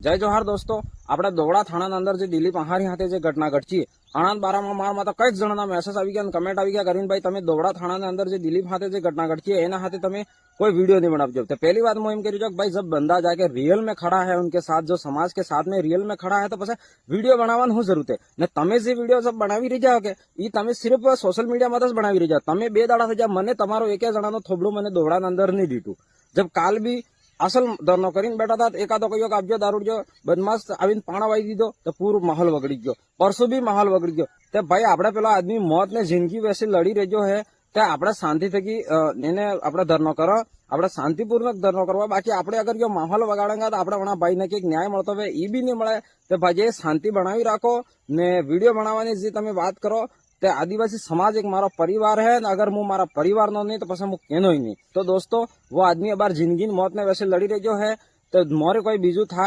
જય જોહાર દોસ્તો, આપણે દોવડા થાણાના અંદર જે દિલીપ આહારી સાથે જે ઘટના ઘટતી આણંદ બારામાં મારમાં તો કઈક જણાના મેસેજ આવી ગયા અને કમેન્ટ આવી ગયા કરીને ભાઈ તમે દોવડા થાણાના અંદર જે દિલીપ સાથે જે ઘટના घटती है એના સાથે તમે कोई वीडियो नहीं बनाओ। तो पहली बात मैं कह रही हूँ भाई जब बंदा जाके रियल में खड़ा है उनके साथ, जो समाज के साथ में रियल में खड़ा है, तो પછી વિડીયો બનાવવાની શું જરૂર છે ને? તમે જે વિડીયો सब બનાવી રહી જાઓ કે એ તમે સિર્ફ સોશિયલ મીડિયામાં જ બનાવી રહી જાઓ। તમે બે દાડા થઈ જાય, મને તમારો એક જણાનો થોબડું મને દોવડાના અંદર નહીં દીધું। જબ કાલ બી અસલ ધરનો કરીને બેઠા હતા, એકાદો કયો આપજો દારૂડજો બદમાશ આવીને પાણા વાઈ દીધો તો પૂરો માહોલ વગડી ગયો। પરસો બી માહોલ વગડી ગયો। તે ભાઈ આપણે પેલો આદમી મોત ને જિંદગી વૈસે લડી રહ્યો હે, તે આપણે શાંતિ થકી એને આપણે ધરનો કરો, આપણે શાંતિપૂર્વક ધરનો કરવા। બાકી આપણે અગર જો માહોલ વગાડેંગા તો આપણે વણા ભાઈને કંઈક ન્યાય મળતો હોય એ બી નહીં મળે। તો ભાઈ એ શાંતિ બનાવી રાખો ને વિડીયો બનાવવાની જે તમે વાત કરો તે आदिवासी समाज एक मारा परिवार है। अगर मुझ मारा परिवार नो नहीं तो पस मुझ केनो ही नहीं। तो दोस्तों वो आदमी अबार जिंदगी मौत ने वैसे लड़ी रहो है, तो मोरे कोई बीजू था